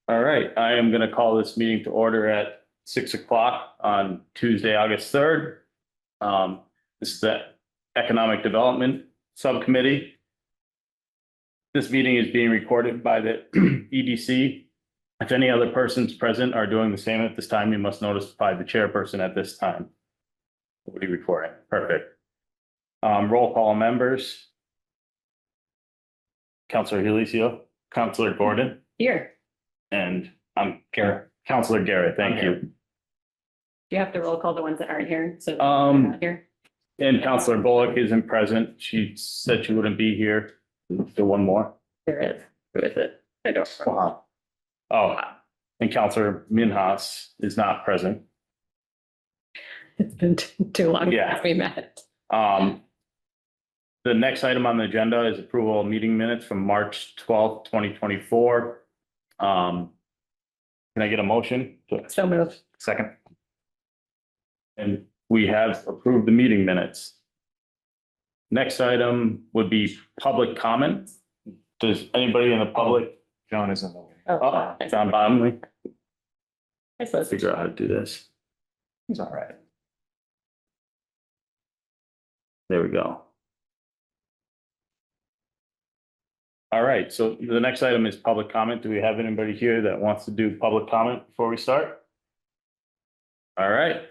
All right, I am going to call this meeting to order at 6 o'clock on Tuesday, August 3rd. This is the Economic Development Subcommittee. This meeting is being recorded by the EDC. If any other persons present are doing the same at this time, you must notify the chairperson at this time. What are you recording? Perfect. Roll call members. Counselor Helisio, Counselor Gordon. Here, And I'm Garrett, Counselor Garrett, thank you. you have to roll call the ones that aren't here, so. Um, Not here. And Counselor Bullock isn't present. She said she wouldn't be here. Do one more. There is. Who is it? I don't. know. Oh, and Counselor Minhas is not present. It's been too long Yeah. since we met. The next item on the agenda is approval of meeting minutes from March 12th, 2024. Can I get a motion? So moved. Second. And we have approved the meeting minutes. Next item would be public comment. Does anybody in the public? John is in the way. Oh, John Bottomley, I suppose. figure out how to do this. He's all right. There we go. All right, so the next item is public comment. Do we have anybody here that wants to do public comment before we start? All right,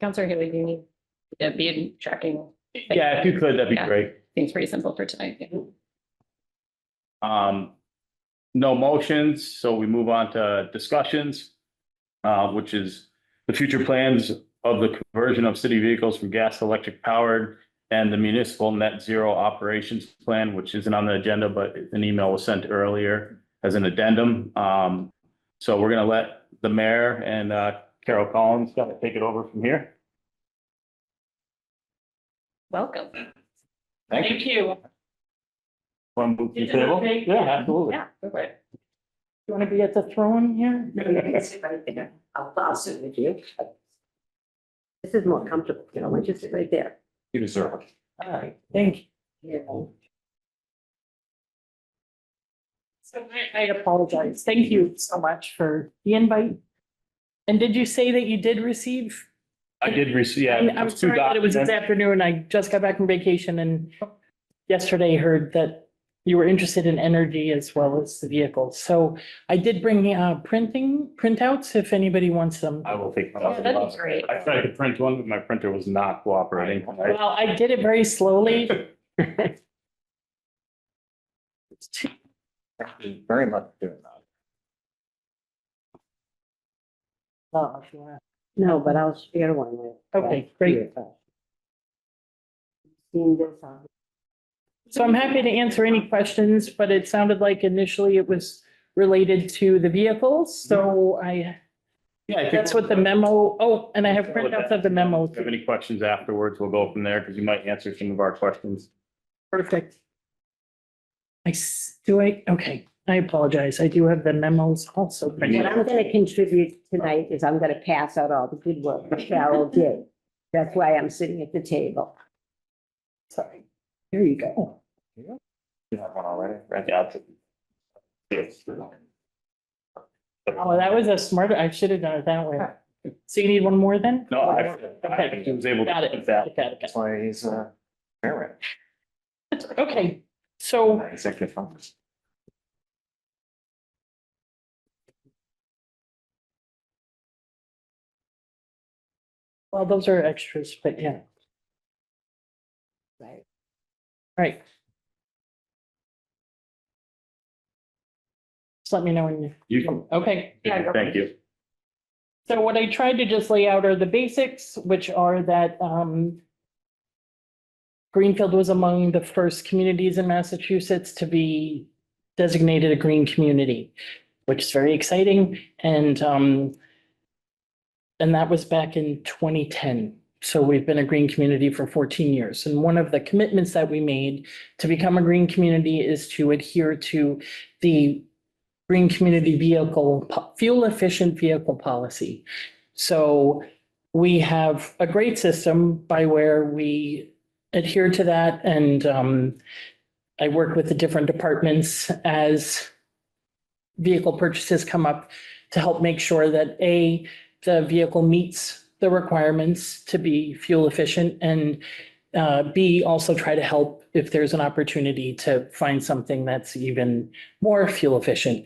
Counselor Haley, do you need to be tracking? yeah, if you could, that'd be Yeah. great. Seems pretty simple for tonight. No motions, so we move on to discussions, which is the future plans of the conversion of city vehicles from gas to electric powered and the municipal net zero operations plan, which isn't on the agenda, but an email was sent earlier as an addendum. So we're gonna let the mayor and Carol Collins take it over from here. Welcome. Thank you. Want to move to the Is it table? okay? Yeah, absolutely. Yeah, go for it. You want to be at the throne here? I'll sit with you. This is more comfortable, you know, once you sit right there. You deserve it. All right, thank you. Yeah. So I apologize. Thank you so much for the invite. And did you say that you did receive? I did receive, yeah. I'm two sorry that it was this documents. afternoon. I just got back from vacation and yesterday heard that you were interested in energy as well as the vehicles. So I did bring printouts if anybody wants them. I will take. Yeah, that'd be great. I tried to print one, but my printer was not cooperating. Well, I did it very slowly. Thank you very much for doing that. Oh, if you want. No, but I'll share one with. Okay, great. Seen this on. So I'm happy to answer any questions, but it sounded like initially it was related to the vehicles, so Yeah, I think. that's what the memo, oh, and I have printouts of the memo. If you have any questions afterwards, we'll go from there because you might answer some of our questions. Perfect. Okay, I apologize. I do have the memos also. What I'm gonna contribute tonight is I'm gonna pass out all the good work that Carol did. That's why I'm sitting at the table. Sorry. Here you go. You have one already, right? Yeah. Yes. Oh, that was a smart, I should have done it that way. So you need one more then? No, I Okay, was able to got it. put that. Got it. That's why he's mayor. Okay, so Executive function. well, those are extras, but yeah, Right. right. Just let me know when you. You can, Okay. thank you. So what I tried to just lay out are the basics, which are that Greenfield was among the first communities in Massachusetts to be designated a green community, which is very exciting. And that was back in 2010. So we've been a green community for 14 years. And one of the commitments that we made to become a green community is to adhere to the green community vehicle, fuel efficient vehicle policy. So we have a great system by where we adhere to that. And I work with the different departments as vehicle purchases come up to help make sure that the vehicle meets the requirements to be fuel efficient, and B, also try to help if there's an opportunity to find something that's even more fuel efficient.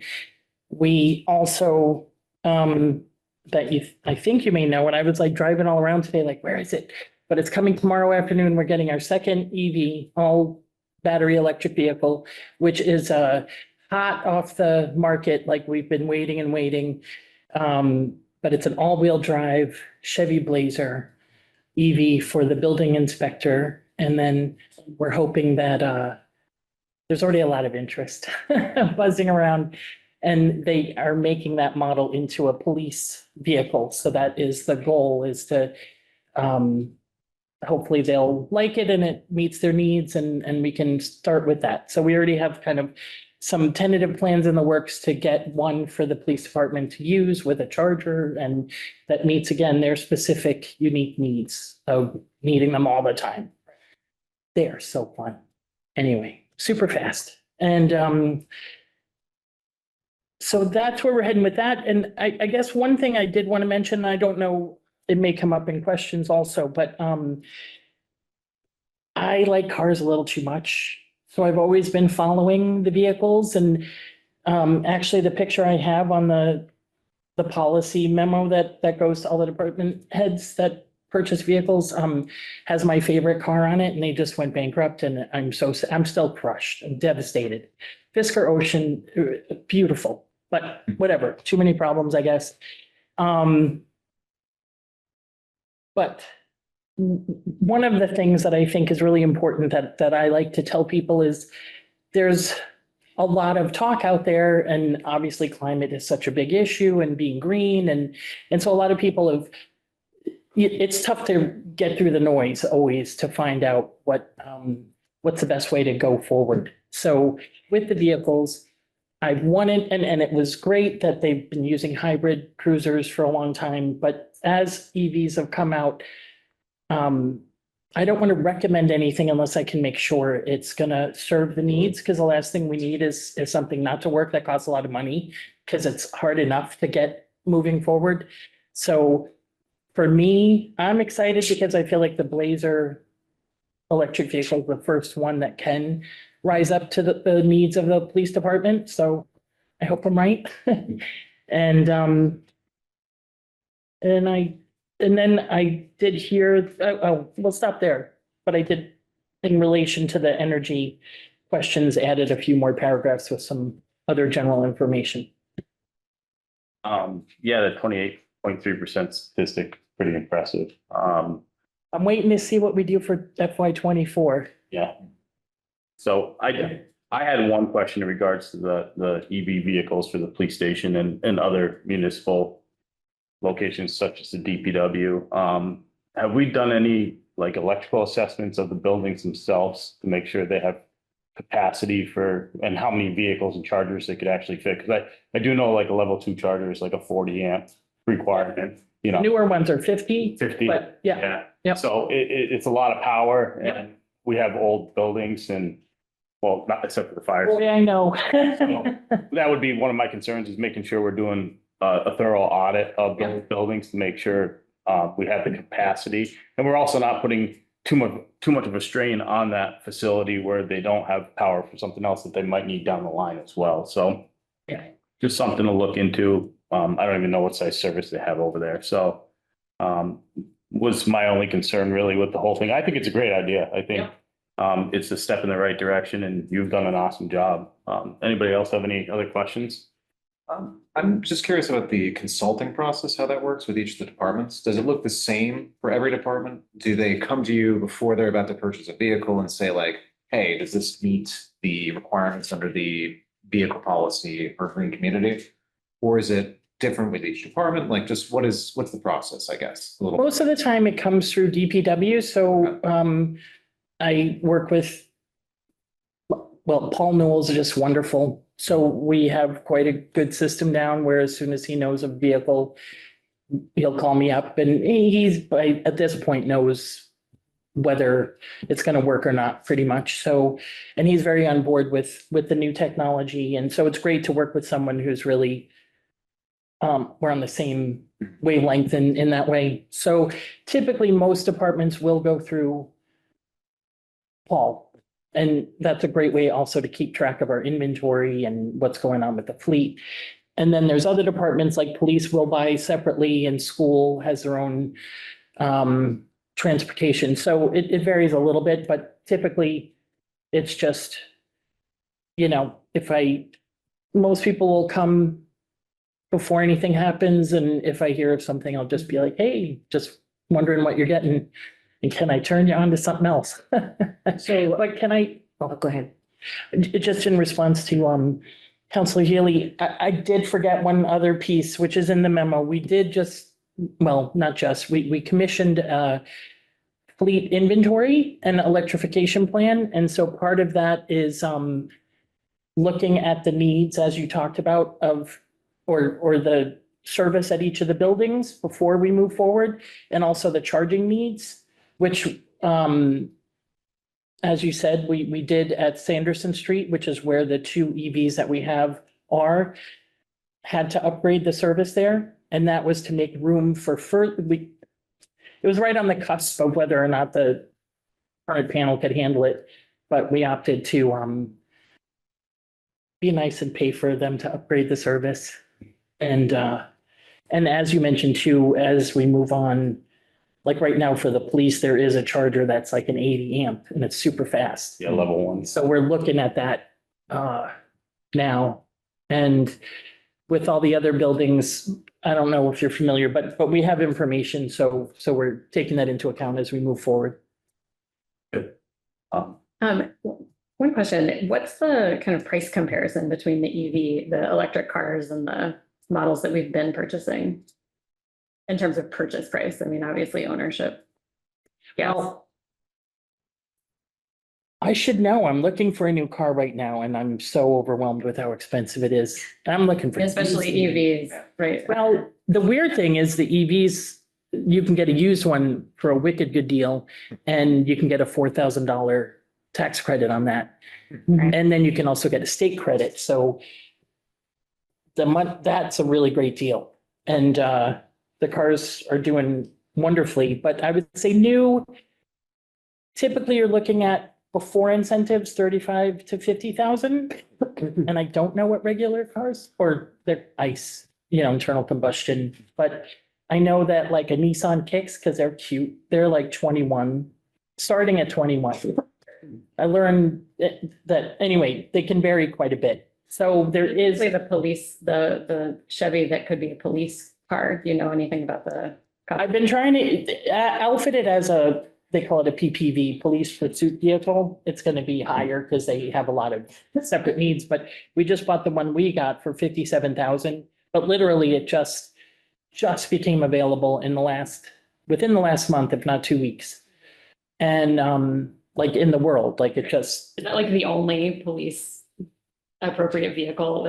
We also, I think you may know, and I was like driving all around today, like, where is it? But it's coming tomorrow afternoon. We're getting our second EV, all battery electric vehicle, which is hot off the market, like we've been waiting and waiting. But it's an all-wheel drive Chevy Blazer EV for the building inspector. And then we're hoping that there's already a lot of interest buzzing around. And they are making that model into a police vehicle. So that is the goal, is to hopefully they'll like it and it meets their needs, and we can start with that. So we already have kind of some tentative plans in the works to get one for the police department to use with a charger, and that meets, again, their specific unique needs of needing them all the time. They are so fun. Anyway, super fast. And so that's where we're heading with that. And I guess one thing I did want to mention, I don't know, it may come up in questions also, but I like cars a little too much. So I've always been following the vehicles, and actually the picture I have on the policy memo that goes to all the department heads that purchase vehicles has my favorite car on it, and they just went bankrupt, and I'm still crushed. I'm devastated. Fisker Ocean, beautiful, but whatever, too many problems, I guess. But one of the things that I think is really important that I like to tell people is there's a lot of talk out there, and obviously climate is such a big issue, and being green. And so a lot of people have, it's tough to get through the noise always to find out what's the best way to go forward. So with the vehicles, I've wanted, and it was great that they've been using hybrid cruisers for a long time, but as EVs have come out, I don't want to recommend anything unless I can make sure it's gonna serve the needs, because the last thing we need is something not to work that costs a lot of money, because it's hard enough to get moving forward. So for me, I'm excited because I feel like the Blazer electric vehicle is the first one that can rise up to the needs of the police department. So I hope I'm right. And then I did hear, we'll stop there, but I did, in relation to the energy questions, added a few more paragraphs with some other general information. Yeah, the 28.3% statistic, pretty impressive. I'm waiting to see what we do for FY24. Yeah. So I had one question in regards to the EV vehicles for the police station and other municipal locations such as the DPW. Have we done any like electrical assessments of the buildings themselves to make sure they have capacity for, and how many vehicles and chargers they could actually fit? Because I do know like a level 2 charger is like a 40 amp requirement, you know. Newer ones are 50, 50. but yeah. Yep. So it's a lot of power, and we have old buildings, and well, not except for the fire. Boy, I know. That would be one of my concerns, is making sure we're doing a thorough audit of those buildings to make sure we have the capacity. And we're also not putting too much of a strain on that facility where they don't have power for something else that they might need down the line as well. So just something to look into. I don't even know what size service they have over there. So was my only concern really with the whole thing. I think it's a great idea. I think it's a step in the right direction, and you've done an awesome job. Anybody else have any other questions? I'm just curious about the consulting process, how that works with each of the departments. Does it look the same for every department? Do they come to you before they're about to purchase a vehicle and say like, hey, does this meet the requirements under the vehicle policy for green community? Or is it different with each department? Like just what's the process, I guess? Most of the time it comes through DPW. So I work with, well, Paul Newell's just wonderful. So we have quite a good system down where as soon as he knows a vehicle, he'll call me up, and he's at this point knows whether it's going to work or not, pretty much. So, and he's very on board with the new technology. And so it's great to work with someone who's really, we're on the same wavelength in that way. So typically, most departments will go through Paul. And that's a great way also to keep track of our inventory and what's going on with the fleet. And then there's other departments like police will buy separately and school has their own transportation. So it varies a little bit, but typically it's just, most people will come before anything happens. And if I hear of something, I'll just be like, hey, just wondering what you're getting. And can I turn you on to something else? So, But can I, go ahead. just in response to Counselor Healy, I did forget one other piece, which is in the memo. We did we commissioned a fleet inventory and electrification plan. And so part of that is looking at the needs, as you talked about, or the service at each of the buildings before we move forward, and also the charging needs, which as you said, we did at Sanderson Street, which is where the two EVs that we have had to upgrade the service there. And that was to make room for it was right on the cusp of whether or not the current panel could handle it. But we opted to be nice and pay for them to upgrade the service. And as you mentioned too, as we move on, like right now for the police, there is a charger that's like an 80 amp and it's super fast. Yeah, level 1. So we're looking at that now. And with all the other buildings, I don't know if you're familiar, but we have information. So we're taking that into account as we move forward. One question, what's the kind of price comparison between the EV, the electric cars and the models that we've been purchasing? In terms of purchase price, I mean, obviously ownership. Yes. Well, I should know. I'm looking for a new car right now and I'm so overwhelmed with how expensive it is. I'm looking for. Especially EVs, right? Well, the weird thing is the EVs, you can get a used one for a wicked good deal and you can get a $4,000 tax credit on that. Right. And then you can also get a state credit. So that's a really great deal. And the cars are doing wonderfully, but I would say new, typically you're looking at before incentives, 35 to 50,000. And I don't know what regular cars or they're ICE, internal combustion, but I know that like a Nissan Kicks, because they're cute, they're like 21, starting at 21. I learned that anyway, they can vary quite a bit. So there is. The police, the Chevy that could be a police car, do you know anything about the? I've been trying to outfit it as they call it a PPV, police pursuit vehicle. It's going to be higher because they have a lot of separate needs, but we just bought the one we got for 57,000. But literally it just became available within the last month, if not 2 weeks. And like in the world, like it just. Is that like the only police appropriate vehicle,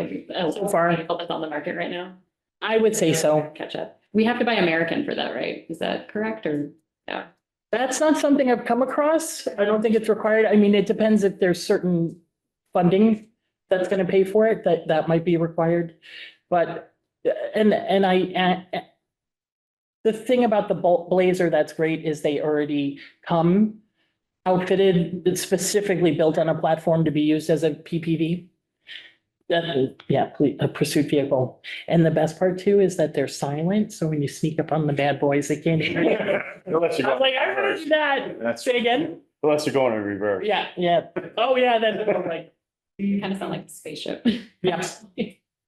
So far. vehicle that's on the market right now? I would say so. Catch up. We have to buy American for that, right? Is that correct or? Yeah. That's not something I've come across. I don't think it's required. I mean, it depends if there's certain funding that's going to pay for it, that might be required. But, the thing about the Blazer that's great is they already come outfitted, it's specifically built on a platform to be used as a PPV. A pursuit vehicle. And the best part too is that they're silent. So when you sneak up on the bad boys, they can't hear you. I was like, I heard that. That's- Say again? Unless you're going in reverse. Yeah. Oh, yeah, then I'm like, You kind of sound like a spaceship. yeah.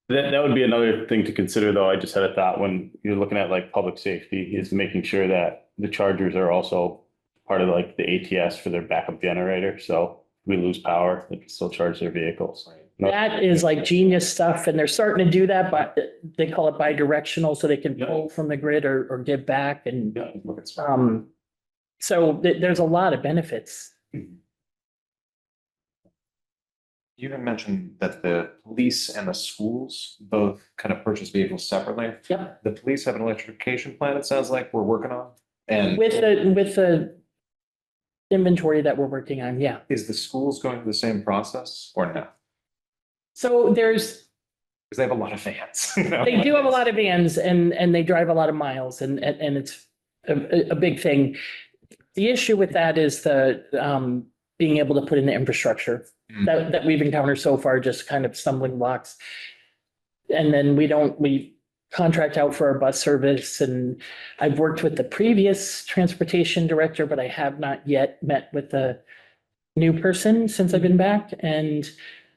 That would be another thing to consider, though. I just had a thought when you're looking at like public safety is making sure that the chargers are also part of like the ATS for their backup generator. So if we lose power, they can still charge their vehicles. That is like genius stuff. And they're starting to do that, but they call it bi-directional so they can pull from the grid or give back. And Yeah, look at so there's a lot of benefits. You even mentioned that the police and the schools both kind of purchase vehicles separately. Yep. The police have an electrification plan, it sounds like we're working on. And With the inventory that we're working on, yeah. Is the schools going through the same process or no? So there's, Because they have a lot of fans. You know? they do have a lot of vans and they drive a lot of miles and it's a big thing. The issue with that is the, being able to put in the infrastructure that we've encountered so far, just kind of stumbling blocks. And then we contract out for our bus service, and I've worked with the previous transportation director, but I have not yet met with the new person since I've been back.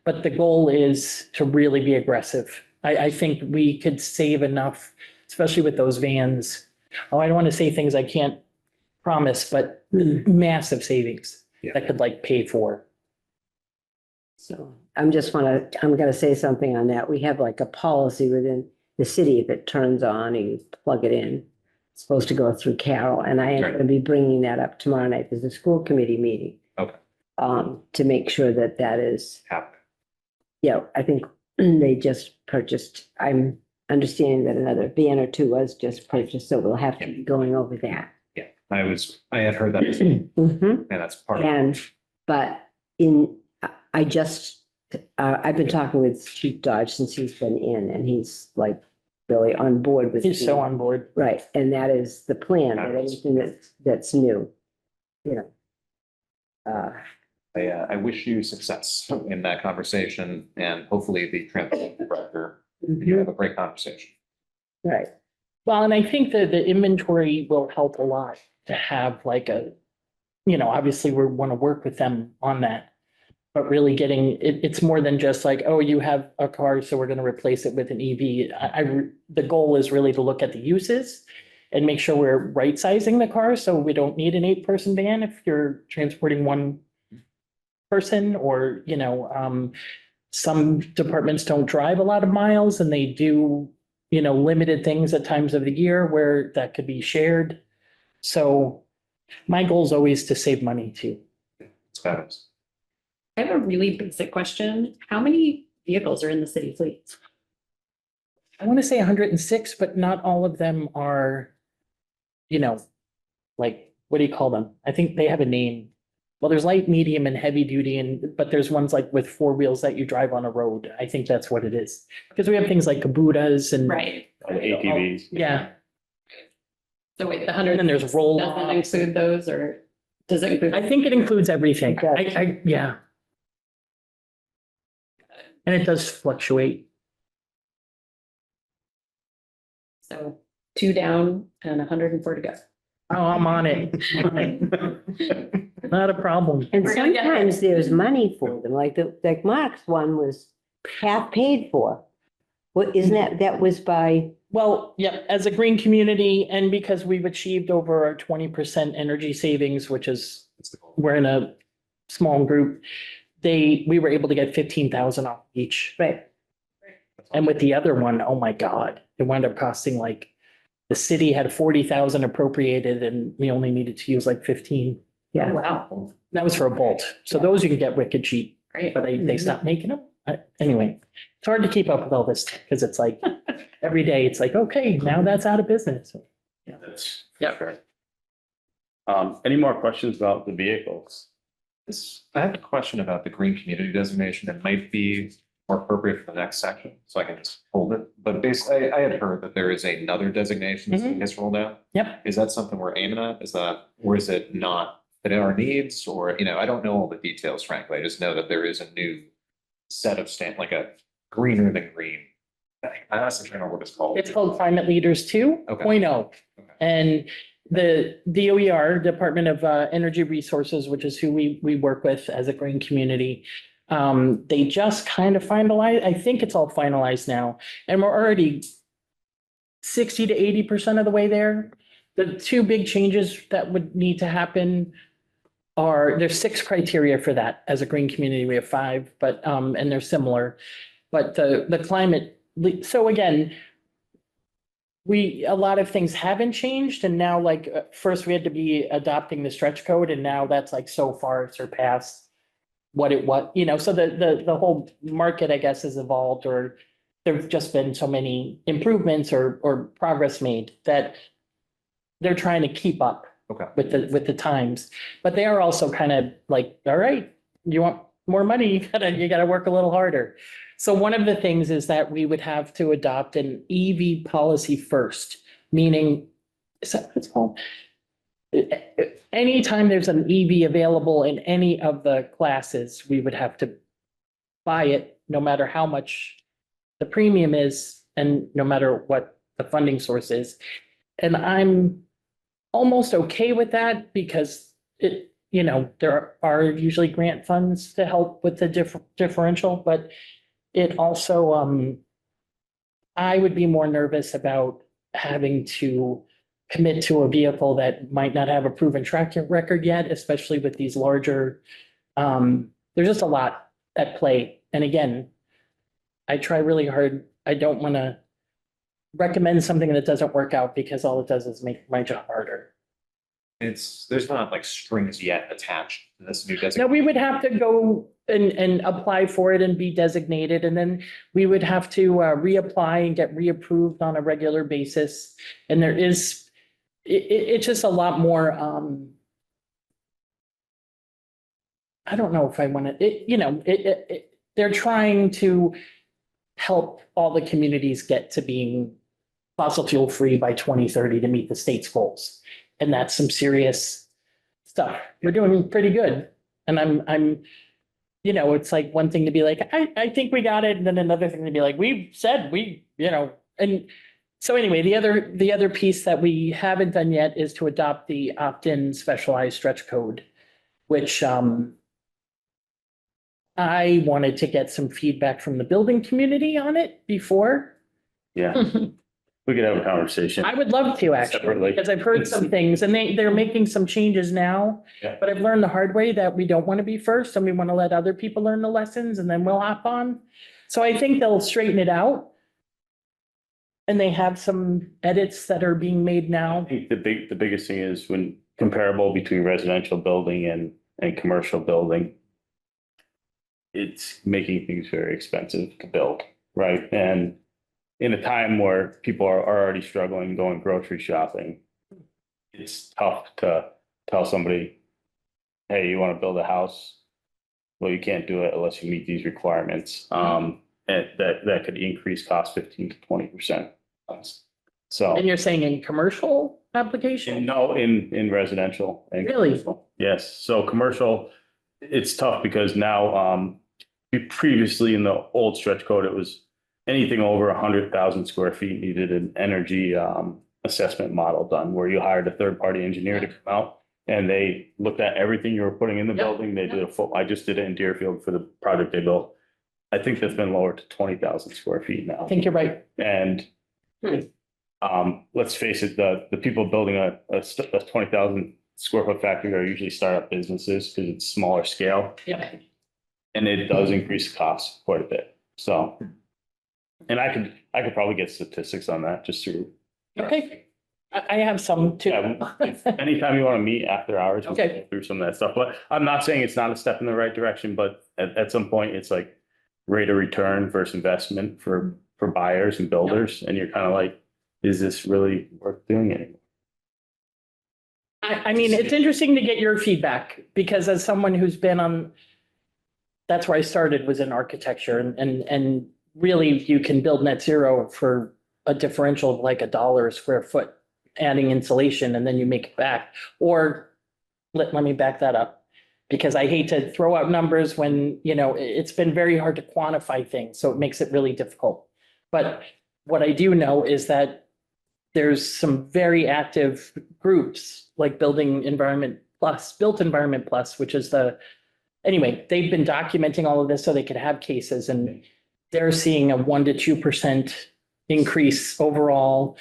But the goal is to really be aggressive. I think we could save enough, especially with those vans. Oh, I don't want to say things I can't promise, but massive savings that could like pay for. So I'm gonna say something on that. We have like a policy within the city, if it turns on and you plug it in, it's supposed to go through Carol, and I am Right. gonna be bringing that up tomorrow night. There's a school committee meeting. Okay. To make sure that that is, Happen. I think they just purchased, I'm understanding that another van or two was just purchased, so we'll have to be going over that. Yeah, I had heard that, Mhm. and that's part of it. And, but I've been talking with Chief Dodge since he's been in, and he's like really on board with. He's so on board. Right, and that is the plan, that anything that's new, you know. I wish you success in that conversation, and hopefully the transport director, you have a great conversation. Right, Well, and I think that the inventory will help a lot to have like obviously we want to work with them on that. But really getting, it's more than just like, oh, you have a car, so we're going to replace it with an EV. The goal is really to look at the uses and make sure we're right sizing the car, so we don't need an 8-person van if you're transporting one person, or, some departments don't drive a lot of miles and they do, limited things at times of the year where that could be shared. So my goal is always to save money too. It's fabulous. I have a really basic question. How many vehicles are in the city fleet? I want to say 106, but not all of them are, like, what do you call them? I think they have a name. Well, there's light, medium, and heavy duty, but there's ones like with 4 wheels that you drive on a road. I think that's what it is. Because we have things like Kubutas and. Right. ATVs. Yeah, So wait, the and 100 then there's roll doesn't offs. include those, or does it include? I think it includes everything. It does. Yeah. And it does fluctuate. So 2 down and 104 to go. Oh, I'm on it. Not a problem. and We're gonna get there. sometimes there's money for them, like Mark's one was half paid for. What, isn't that was by, Well, yeah, as a green community, and because we've achieved over our 20% energy savings, which is, That's the goal. we're in a small group, we were able to get 15,000 off each. right, And with the other one, oh my God, it wound up costing like, the city had 40,000 appropriated and we only needed to use like 15. yeah. Wow, That was for a Bolt. So those you can get wicked cheap, great. but they stopped making them. Anyway, it's hard to keep up with all this because it's like, every day it's like, okay, now that's out of business. That's Yeah. fair. Any more questions about the vehicles? I have a question about the green community designation. It might be more appropriate for the next section, so I can just hold it. But basically, I had heard that there is another designation that gets rolled out. Yep. Is that something we're aiming at? Or is it not fit our needs? Or, I don't know all the details, frankly. I just know that there is a new set of like a greener than green thing. I honestly don't know what it's called. It's called Climate Leaders 2.0. Okay. And the DOER, Department of Energy Resources, which is who we work with as a green community, they just kind of finalized, I think it's all finalized now, and we're already 60 to 80% of the way there. The 2 big changes that would need to happen there's 6 criteria for that. As a green community, we have 5, but, and they're similar. But the climate, so again, a lot of things haven't changed, and now like, first we had to be adopting the stretch code, and now that's like so far surpassed so the whole market, I guess, has evolved, or there've just been so many improvements or progress made that they're trying to keep up Okay. with the times. But they are also kind of like, all right, you want more money, you gotta work a little harder. So one of the things is that we would have to adopt an EV policy first, meaning, is that what it's called? Anytime there's an EV available in any of the classes, we would have to buy it, no matter how much the premium is and no matter what the funding source is. And I'm almost okay with that because it, there are usually grant funds to help with the differential, but it also, I would be more nervous about having to commit to a vehicle that might not have a proven track record yet, especially with these larger, there's just a lot at play. And again, I try really hard. I don't want to recommend something that doesn't work out because all it does is make my job harder. There's not like strings yet attached to this new No, designation. we would have to go and apply for it and be designated, and then we would have to reapply and get reapproved on a regular basis. And there is, it's just a lot more, I don't know if I want to, they're trying to help all the communities get to being fossil fuel free by 2030 to meet the state's goals. And that's some serious stuff. We're doing pretty good. And I'm, it's like one thing to be like, I think we got it. And then another thing to be like, we said and so anyway, the other piece that we haven't done yet is to adopt the opt-in specialized stretch code, which, I wanted to get some feedback from the building community on it before. Yeah, we could have a conversation. I would love to actually, Separately. because I've heard some things and they're making some changes now. Yeah. But I've learned the hard way that we don't want to be first and we want to let other people learn the lessons and then we'll hop on. So I think they'll straighten it out. And they have some edits that are being made I now. think the biggest thing is when comparable between residential building and commercial building. It's making things very expensive to build, right? And in a time where people are already struggling going grocery shopping, it's tough to tell somebody, hey, you want to build a house? Well, you can't do it unless you meet these requirements. And that could increase cost 15 to 20%. So, And you're saying in commercial application? no, in residential. and Really? commercial. Yes, so commercial, it's tough because now, previously in the old stretch code, it was anything over 100,000 square feet needed an energy assessment model done, where you hired a third-party engineer to come out and they looked at everything you were putting in the Yep. building. They did I just did it in Deerfield for the project they built. I think that's been lowered to 20,000 square feet now. I think you're right. And let's face it, the people building a 20,000 square foot factory are usually startup businesses because it's smaller scale. Yeah. And it does increase costs quite a bit, so. And I could probably get statistics on that just through. Okay. I have some too. Yeah, anytime you want to meet after hours. we can Okay. go through some of that stuff, but I'm not saying it's not a step in the right direction, but at some point, it's like rate of return versus investment for buyers and builders, and you're kind of like, is this really worth doing anymore? I mean, it's interesting to get your feedback because as someone who's been on, that's where I started was in architecture and really you can build net zero for a differential of like $1 a square foot, adding insulation and then you make it back. Or let me back that up because I hate to throw out numbers when, it's been very hard to quantify things. So it makes it really difficult. But what I do know is that there's some very active groups like Built Environment Plus, which is anyway, they've been documenting all of this so they could have cases and they're seeing a 1% to 2% increase overall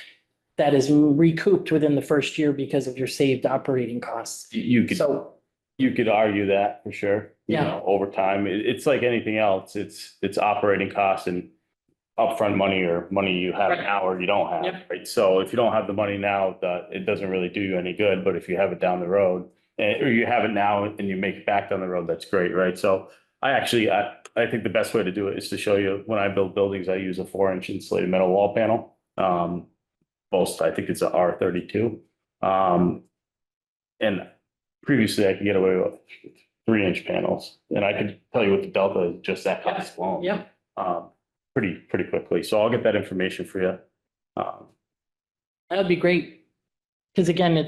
that is recouped within the first year because of your saved operating costs. You could, So, you could argue that for sure. Yeah. Over time, it's like anything else. It's operating costs and upfront money or money you have Right. now or you don't have, Yep. right? So if you don't have the money now, it doesn't really do you any good, but if you have it down the road, or you have it now and you make it back down the road, that's great, right? So I think the best way to do it is to show you, when I build buildings, I use a 4-inch insulated metal wall panel. I think it's a R32. And previously I could get away with 3-inch panels, and I could tell you what the delta is, just that cost alone. Yep. Pretty quickly. So I'll get that information for you. That'd be great. Because again,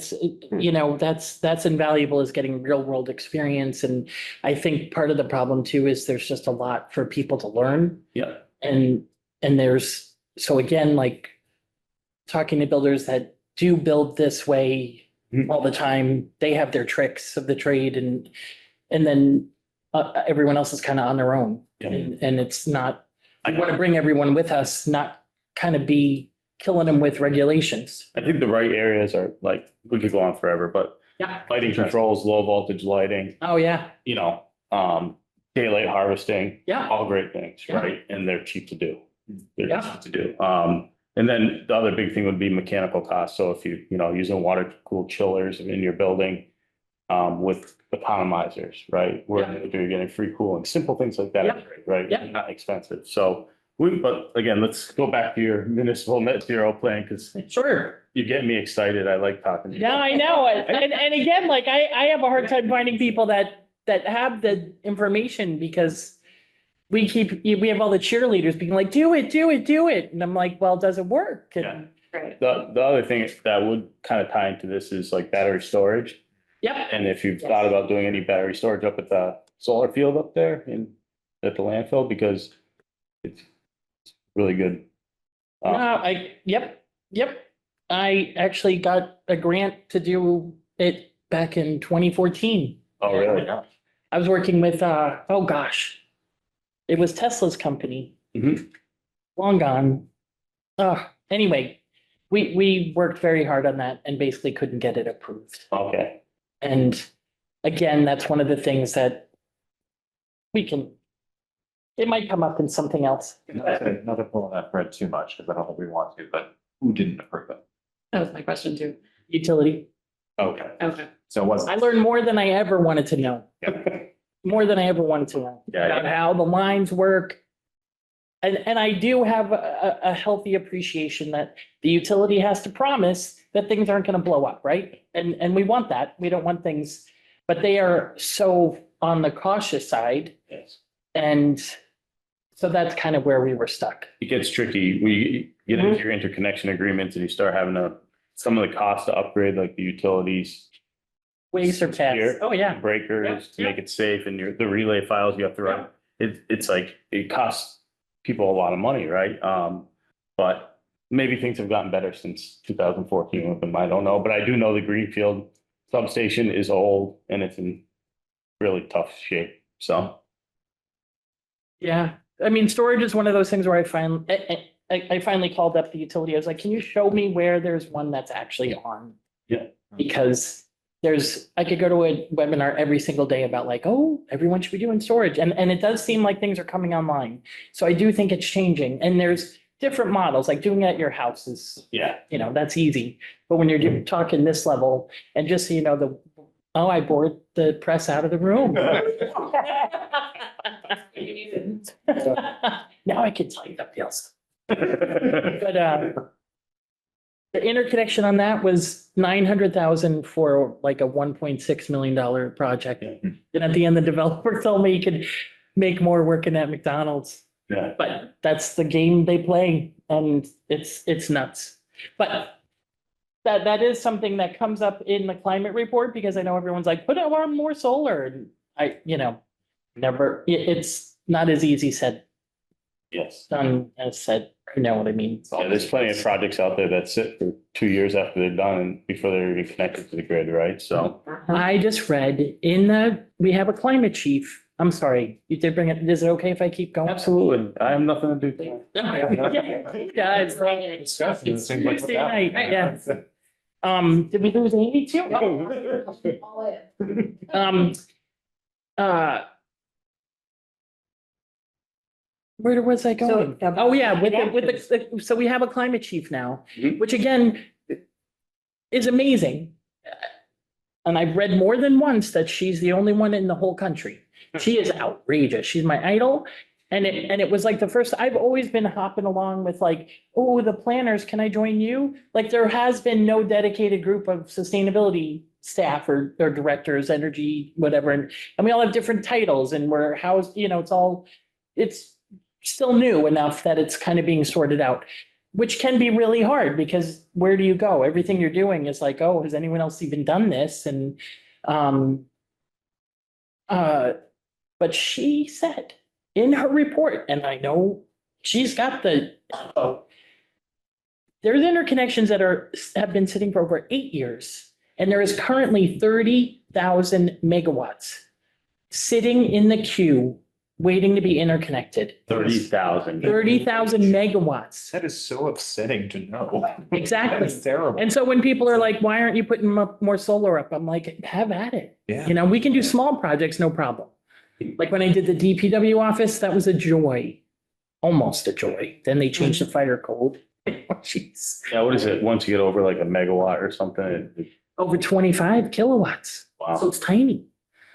you know, that's invaluable, is getting real world experience. And I think part of the problem too is there's just a lot for people to learn. Yeah. And there's, so again, like talking to builders that do build this way Mhm. all the time, they have their tricks of the trade, and then everyone else is kind of on their own. Yeah. And it's not, I want to bring everyone with us, not kind of be killing them with regulations. I think the right areas are like, we could go on forever, but Yeah. lighting controls, low voltage lighting, Oh, yeah. you know, daylight harvesting, Yeah. all great things, Yeah. right? And they're cheap to do. They're Yeah. cheap to do. And then the other big thing would be mechanical costs. So if you know, using water cooled chillers in your building, with economizers, right? Where you're getting free cooling, simple things like that, Yeah. right? Yeah. Not expensive. So but again, let's go back to your municipal net zero plan, because Sure. you get me excited. I like talking to you. Yeah, I know. And again, like I have a hard time finding people that have the information, because we have all the cheerleaders being like, do it, do it, do it. And I'm like, well, does it work? And- Right. The other thing that would kind of tie into this is like battery storage. Yep. And if you've thought about doing any battery storage up at the solar field up there at the landfill, because it's really good. Yep. I actually got a grant to do it back in 2014. Oh, really? I was working with, oh gosh, it was Tesla's company. Mhm. Long gone. Anyway, we worked very hard on that and basically couldn't get it approved. Okay. And again, that's one of the things that it might come up in something else. Not to pull on that thread too much, because I don't think we want to, but who didn't approve it? That was my question too. Utility. Okay, Okay. so it wasn't. I learned more than I ever wanted to know. More than I ever wanted to know. Yeah. About how the lines work. And I do have a healthy appreciation that the utility has to promise that things aren't gonna blow up, right? And we want that. We don't want things, but they are so on the cautious side. Yes. And so that's kind of where we were stuck. It gets tricky. We get into your interconnection agreements and you start having some of the costs to upgrade, like the utilities, Ways or paths. Here. Oh, yeah. breakers to Yeah. make it safe, and the relay files you have to run. It's like, it costs people a lot of money, right? But maybe things have gotten better since 2014 with them. I don't know, but I do know the Greenfield substation is old and it's in really tough shape. So, Yeah, I mean, storage is one of those things where I finally called up the utility. I was like, can you show me where there's one that's actually on? Yeah. Because I could go to a webinar every single day about like, oh, everyone should be doing storage. And it does seem like things are coming online. So I do think it's changing, and there's different models, like doing it at your house is, yeah. you know, that's easy. But when you're talking this level, and just so you know, I bored the press out of the room. Now I can tell you something else. But the interconnection on that was 900,000 for like a $1.6 million project. And at the end, the developer told me he could make more working at McDonald's. Yeah. But that's the game they play, and it's nuts. But that is something that comes up in the climate report, because I know everyone's like, put on more solar. And it's not as easy said, Yes. done as said, you know what I mean? Yeah, there's plenty of projects out there that sit for 2 years after they're done and before they're even connected to the grid, right? So, I just read we have a climate chief. I'm sorry, you did bring it. Is it okay if I keep going? absolutely. I have nothing to do. Yeah, it's Discussion, it seems like Tuesday what's night, yeah. Did we lose Amy too? Where was I going? So, Oh, yeah, so we have a climate chief now, Mhm. which again is amazing. And I've read more than once that she's the only one in the whole country. She is outrageous. She's my idol. And it was like the first, I've always been hopping along with like, oh, the planners, can I join you? Like there has been no dedicated group of sustainability staff or directors, energy, whatever, and we all have different titles and we're housed, it's still new enough that it's kind of being sorted out, which can be really hard because where do you go? Everything you're doing is like, oh, has anyone else even done this? And, but she said in her report, and I know she's got there's interconnections that have been sitting for over 8 years, and there is currently 30,000 megawatts sitting in the queue, waiting to be interconnected. 30,000. 30,000 megawatts. That is so upsetting to know. Exactly. That's terrible. And so when people are like, why aren't you putting up more solar up? I'm like, have at it. Yeah. We can do small projects, no problem. Like when I did the DPW office, that was a joy, almost a joy. Then they changed the fire code. Oh, jeez. Yeah, what is it? Once you get over like a megawatt or something, Over 25 kilowatts. So wow. it's tiny.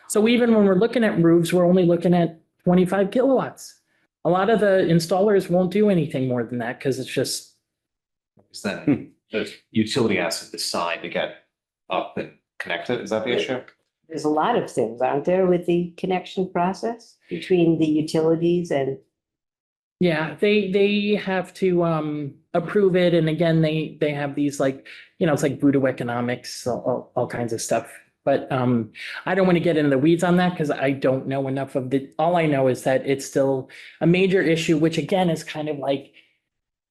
So even when we're looking at roofs, we're only looking at 25 kilowatts. A lot of the installers won't do anything more than that because it's just, Is then the utility has to decide to get up and connected. Is that the issue? There's a lot of things, aren't there, with the connection process between the utilities and yeah, they have to approve it. And again, they have these like, it's like voodoo economics, all kinds of stuff. But I don't want to get into the weeds on that because I don't know enough of all I know is that it's still a major issue, which again is kind of like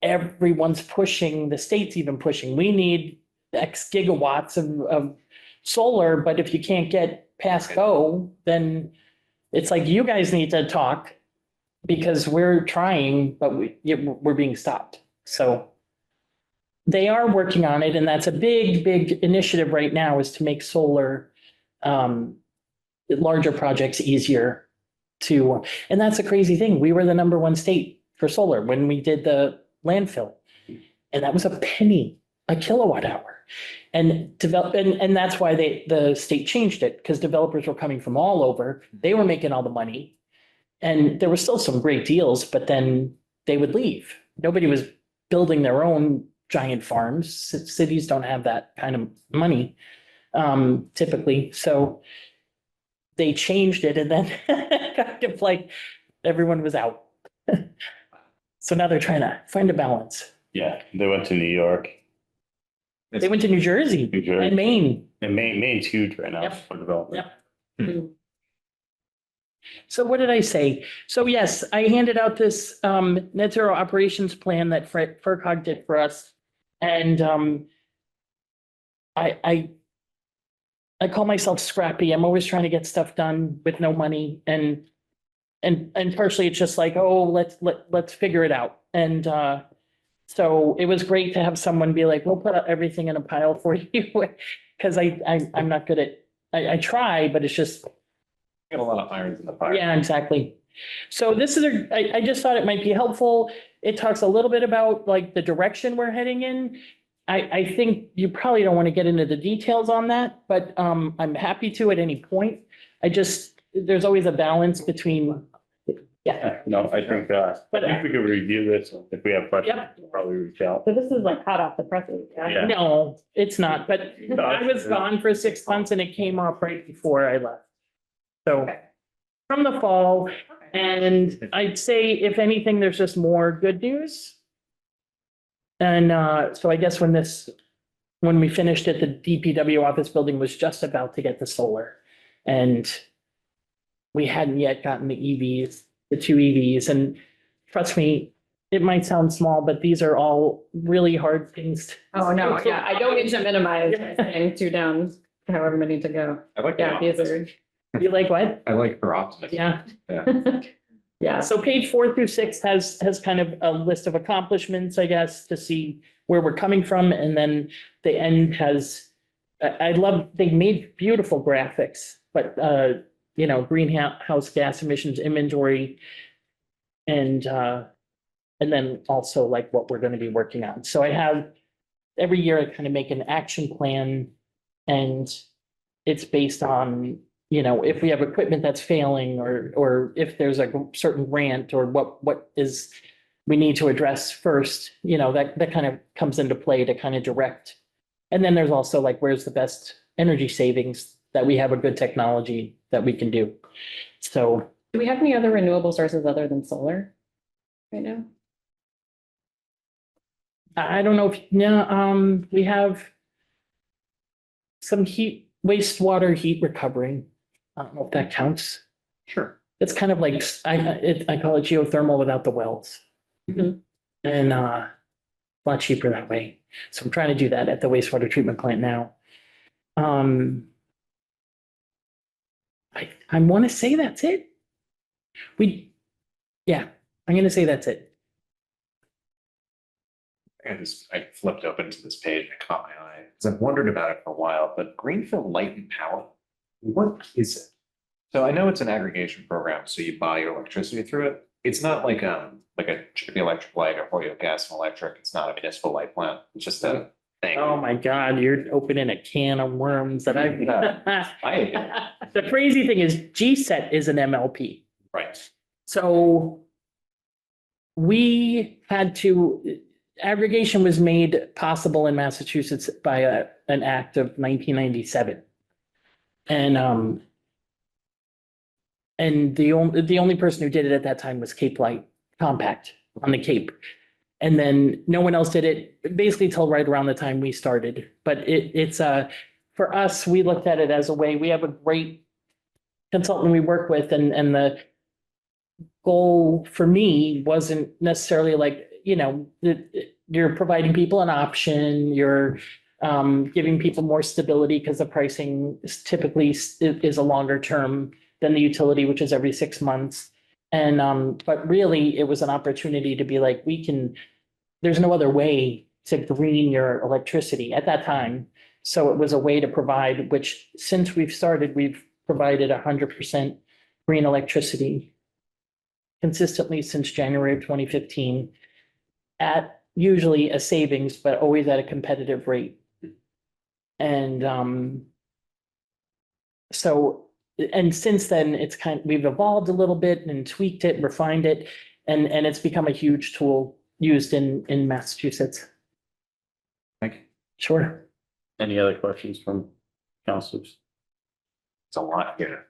everyone's pushing, the state's even pushing. We need X gigawatts of solar, but if you can't get past go, then it's like you guys need to talk because we're trying, but we're being stopped. So they are working on it, and that's a big, big initiative right now is to make solar larger projects easier to, and that's a crazy thing. We were the #1 state for solar when we did the landfill, and that was a penny a kilowatt hour. And and that's why the state changed it, because developers were coming from all over. They were making all the money. And there were still some great deals, but then they would leave. Nobody was building their own giant farms. Cities don't have that kind of money, typically. So they changed it, and then kind of like everyone was out. So now they're trying to find a balance. Yeah, they went to New York, They went to New Jersey New Jersey, and Maine. and Maine's huge right now Yep. for development. Yep. So what did I say? So yes, I handed out this net zero operations plan that FERCog did for us. And I call myself scrappy. I'm always trying to get stuff done with no money. And partially it's just like, oh, let's figure it out. And so it was great to have someone be like, we'll put everything in a pile for you. Cause I'm not good at, I try, but it's just, Got a lot of irons in the fire. yeah, exactly. So this is I just thought it might be helpful. It talks a little bit about like the direction we're heading in. I think you probably don't want to get into the details on that, but I'm happy to at any point. There's always a balance between, yeah. No, I think we could review this. If we have questions, Yep. we'll probably reach out. So this is like hot off the presses. Yeah. No, it's not, but I was gone for 6 months and it came up right before I left. So from the fall, and I'd say if anything, there's just more good news. And so I guess when we finished it, the DPW office building was just about to get the solar. And we hadn't yet gotten the EVs, the 2 EVs. And trust me, it might sound small, but these are all really hard things. Oh, no, yeah, I don't mean to minimize getting 2 down, however many to go. I like Yeah, these that. are, You like what? I like her optimism. Yeah. Yeah. yeah. So page 4 through 6 has kind of a list of accomplishments, I guess, to see where we're coming from. And then the end has, they made beautiful graphics, but, greenhouse gas emissions inventory. And then also like what we're going to be working on. So I have, every year I kind of make an action plan, and it's based on, if we have equipment that's failing, or if there's a certain grant, or what is we need to address first, that kind of comes into play to kind of direct. And then there's also like, where's the best energy savings, that we have a good technology that we can do. So Do we have any other renewable sources other than solar right now? I don't know if, yeah, we have some wastewater heat recovery. I don't know if that counts. Sure. It's kind of like, I call it geothermal without the wells. Mhm. And, a lot cheaper that way. So I'm trying to do that at the wastewater treatment plant now. I want to say that's it. Yeah, I'm gonna say that's it. I flipped open to this page and it caught my eye, because I've wondered about it for a while, but Greenfield Light and Power, what is it? So I know it's an aggregation program, so you buy your electricity through it. It's not like a Chippy Electric Light or Hoyle Gas and Electric. It's not a municipal light plant. It's just a thing. Oh my God, you're opening a can of worms that I've. The crazy thing is GSET is an MLP. Right. So we had to, aggregation was made possible in Massachusetts by an act of 1997. And the only person who did it at that time was Cape Light Compact on the Cape. And then no one else did it basically till right around the time we started. But it's for us, we looked at it as a way, we have a great consultant we work with, and the goal for me wasn't necessarily like, you're providing people an option, you're giving people more stability because the pricing typically is a longer term than the utility, which is every 6 months. And but really it was an opportunity to be like, there's no other way to green your electricity at that time. So it was a way to provide, which since we've started, we've provided 100% green electricity consistently since January of 2015 at usually a savings, but always at a competitive rate. And and since then, we've evolved a little bit and tweaked it, refined it, and it's become a huge tool used in Massachusetts. Thank you. Sure. Any other questions from councilors? It's a lot here.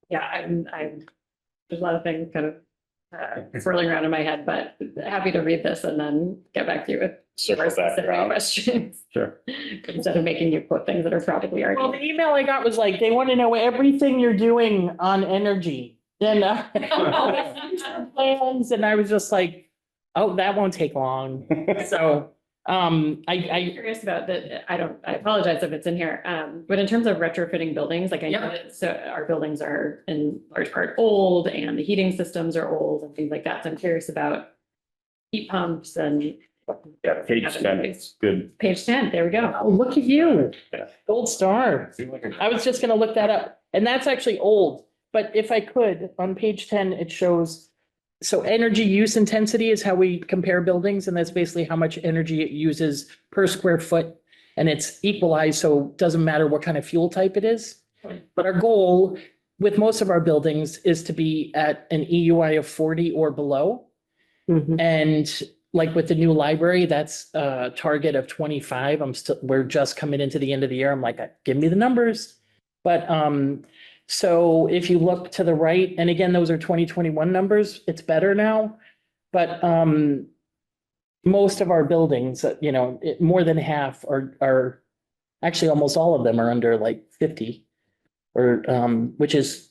Yeah, there's a lot of things kind of swirling around in my head, but happy to read this and then get back to you with Circle more back specific around. questions. Sure. Instead of making you quote things that are probably Well, already. the email I got was like, they want to know everything you're doing on energy. And plans, and I was just like, oh, that won't take long. So, I'm I curious about that. I apologize if it's in here. But in terms of retrofitting buildings, like I know that, so our buildings are in large part old and the heating systems are old and things like that. So I'm curious about heat pumps and. Yeah, page 10 is good. Page 10, there we go. oh, look at you. Yeah. Gold star. I was just gonna look that up, and that's actually old, but if I could, on page 10, it shows. So energy use intensity is how we compare buildings, and that's basically how much energy it uses per square foot. And it's equalized, so it doesn't matter what kind of fuel type it is. But our goal with most of our buildings is to be at an EUI of 40 or below. Mhm. And like with the new library, that's a target of 25. We're just coming into the end of the year. I'm like, give me the numbers. But so if you look to the right, and again, those are 2021 numbers, it's better now. But most of our buildings, more than half are actually almost all of them are under like 50. Or which is,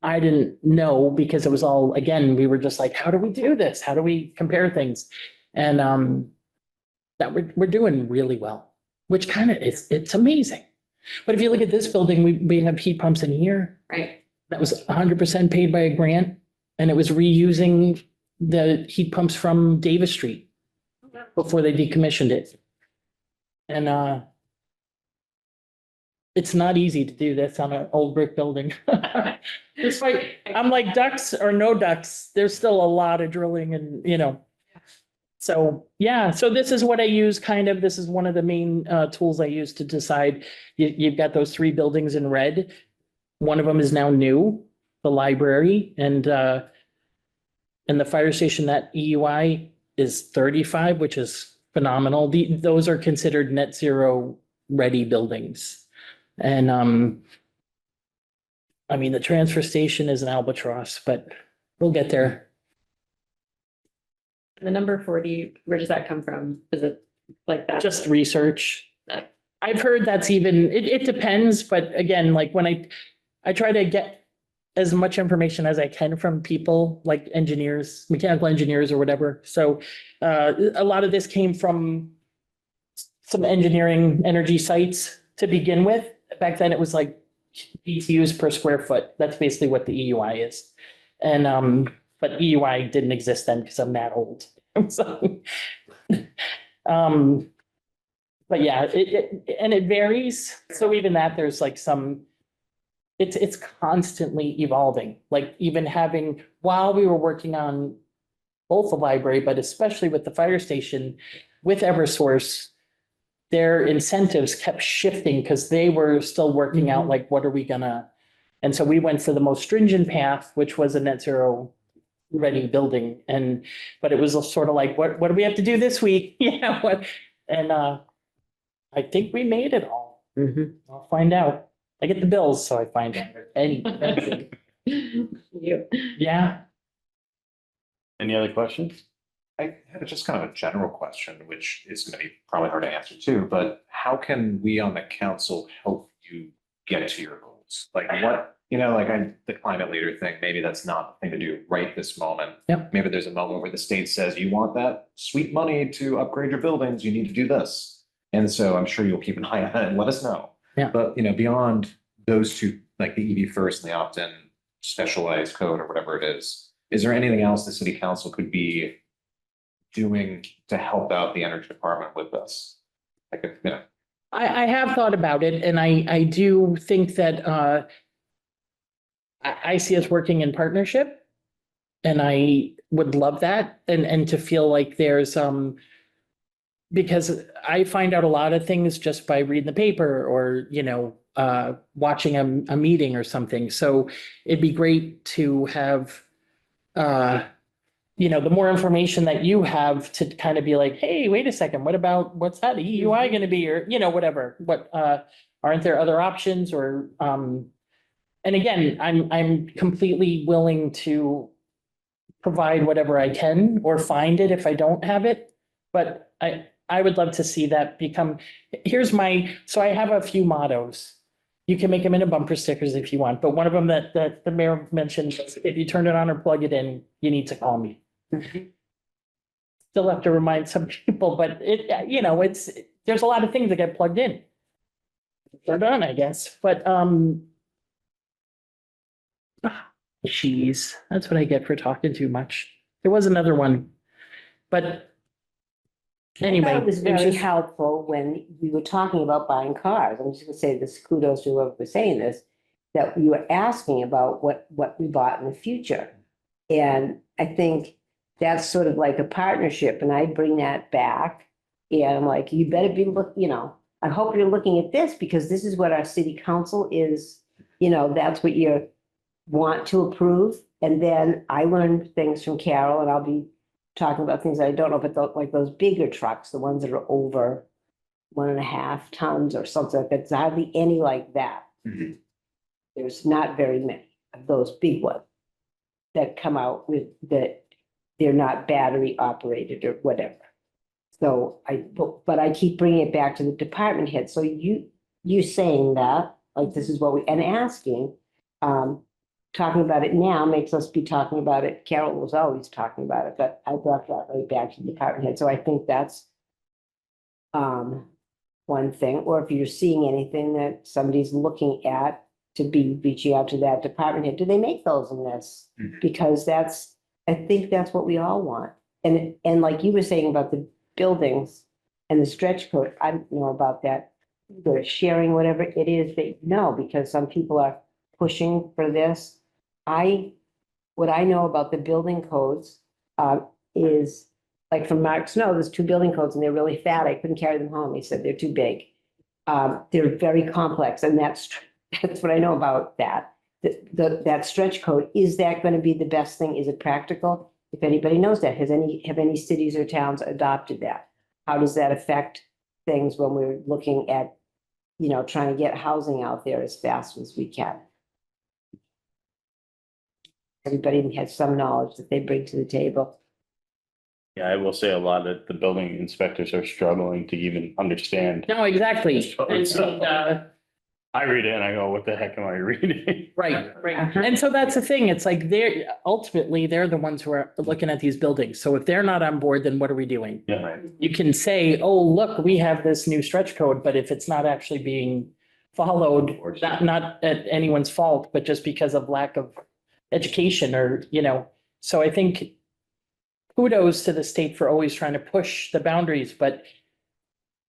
I didn't know because it was all, again, we were just like, how do we do this? How do we compare things? And that we're doing really well, which kind of it's amazing. But if you look at this building, we have heat pumps in here. Right. That was 100% paid by a grant, and it was reusing the heat pumps from Davis Street before they decommissioned it. And it's not easy to do this on an old brick building. Despite, I'm like ducts or no ducts, there's still a lot of drilling and. So, yeah, so this is what I use this is one of the main tools I use to decide. You've got those 3 buildings in red. One of them is now new, the library, and the fire station. That EUI is 35, which is phenomenal. Those are considered net zero ready buildings. And, I mean, the transfer station is an albatross, but we'll get there. The number 40, where does that come from? Is it like that? Just research. I've heard that's even, it depends, but again, like when I try to get as much information as I can from people like engineers, mechanical engineers or whatever. So a lot of this came from some engineering energy sites to begin with. Back then it was like BTUs per square foot. That's basically what the EUI is. And but EUI didn't exist then because I'm that old. So but yeah, it varies. So even that, there's like some, it's constantly evolving. Like even having, while we were working on both the library, but especially with the fire station, with Eversource, their incentives kept shifting because they were still working out like, what are we gonna? And so we went for the most stringent path, which was a net zero ready building. But it was sort of like, what do we have to do this week? Yeah, what? And I think we made it all. I'll find out. I get the bills, so I find out. You. Yeah. Any other questions? I had just kind of a general question, which is gonna be probably hard to answer too, but how can we on the council help you get to your goals? Like what, like the climate leader thing, maybe that's not the thing to do right this moment. Yep. Maybe there's a moment where the state says, you want that sweet money to upgrade your buildings, you need to do this. And so I'm sure you'll keep an eye on it and let us know. Yeah. But beyond those two, like the EV first and the opt-in specialized code or whatever it is there anything else the city council could be doing to help out the energy department with this? Like, I have thought about it and I do think that I see us working in partnership. And I would love that and to feel like there's because I find out a lot of things just by reading the paper or, watching a meeting or something. So it'd be great to have the more information that you have to kind of be like, hey, wait a second, what's that EUI going to be? Or, whatever, aren't there other options or, and again, I'm completely willing to provide whatever I can or find it if I don't have it. But I would love to see that become, so I have a few mottos. You can make them into bumper stickers if you want, but one of them that the mayor mentioned, was, if you turn it on or plug it in, you need to call me. Still have to remind some people, but there's a lot of things that get plugged in. They're done, I guess, but, geez, that's what I get for talking too much. There was another one, but anyway. I thought it was it very just- helpful when we were talking about buying cars. I'm just gonna say this, kudos to whoever was saying this, that you were asking about what we bought in the future. And I think that's sort of like a partnership, and I bring that back. And I'm like, you better be I hope you're looking at this because this is what our city council is, that's what you want to approve. And then I learned things from Carol, and I'll be talking about things I don't know, but like those bigger trucks, the ones that are over 1.5 tons or something like that, there's hardly any like that. Mhm. There's not very many of those big ones that come out with that. They're not battery operated or whatever. So but I keep bringing it back to the department head. So you saying that, like, this is what and asking, talking about it now makes us be talking about it. Carol was always talking about it, but I brought that right back to the department head. So I think that's one thing. Or if you're seeing anything that somebody's looking at, to be reaching out to that department head, do they make those in this? Mhm. Because I think that's what we all want. And like you were saying about the buildings and the stretch code, I don't know about that. The sharing whatever it is that because some people are pushing for this. What I know about the building codes is like from Mark Snow, there's 2 building codes and they're really fat. I couldn't carry them home. He said they're too big. They're very complex, and that's what I know about that. That stretch code, is that going to be the best thing? Is it practical? If anybody knows that, have any cities or towns adopted that? How does that affect things when we're looking at you know, trying to get housing out there as fast as we can. Everybody has some knowledge that they bring to the table. Yeah, I will say a lot that the building inspectors are struggling to even understand. No, exactly. I read it and I go, what the heck am I reading? Right, right. Uh-huh. And so that's the thing. It's like ultimately, they're the ones who are looking at these buildings. So if they're not on board, then what are we doing? Yeah, You can say, oh, look, we have this new stretch code, but if it's not actually being followed, not at anyone's fault, but just because of lack of education or, you know, so I think kudos to the state for always trying to push the boundaries, but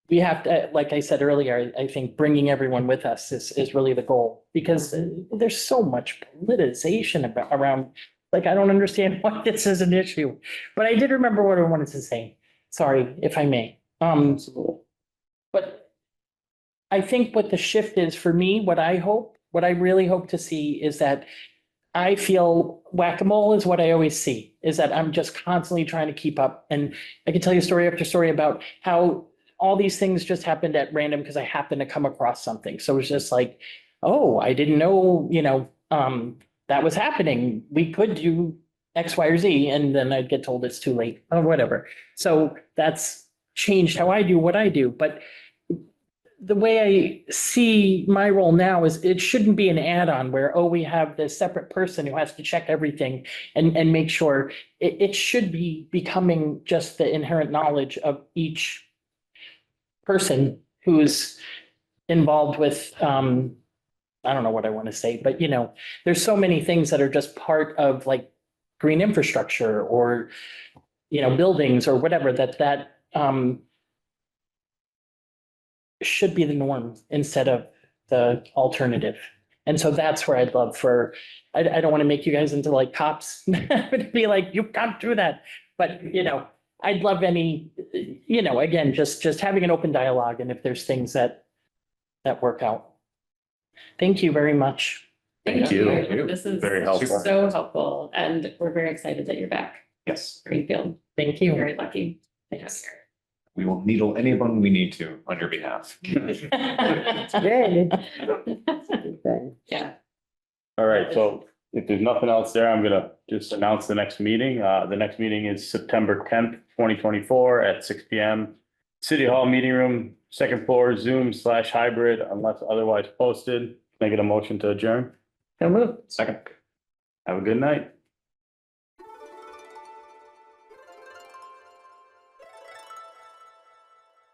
we have to, like I said earlier, I think bringing everyone with us is really the goal, because there's so much politicization around, like, I don't understand why this is an issue. But I did remember what I wanted to say. Sorry, if I may. But I think what the shift is for me, what I really hope to see is that I feel whack-a-mole is what I always see, is that I'm just constantly trying to keep up. And I can tell you story after story about how all these things just happened at random because I happened to come across something. So it was just like, oh, I didn't know, you know, that was happening. We could do X, Y, or Z, and then I'd get told it's too late or whatever. So that's changed how I do what I do. But the way I see my role now is it shouldn't be an add-on where, oh, we have this separate person who has to check everything and make sure. It should be becoming just the inherent knowledge of each person who's involved with, I don't know what I want to say, but you know, there's so many things that are just part of like green infrastructure or, you know, buildings or whatever that should be the norm instead of the alternative. And so that's where I'd love for, I don't want to make you guys into like cops, but be like, you can't do that. But, you know, I'd love any, you know, again, just having an open dialogue, and if there's things that work out. Thank you very much. Thank you. This is Very helpful. so helpful, and we're very excited that you're back. Yes, Greenfield, Thank you're you. very lucky. Thanks. we will needle anyone we need to on your behalf. Good. Good. Yeah, All right, so if there's nothing else there, I'm gonna just announce the next meeting. The next meeting is September 10th, 2024 at 6 p.m. City Hall Meeting Room, second floor, Zoom/hybrid unless otherwise posted. Can I get a motion to adjourn? so move. Second. Have a good night.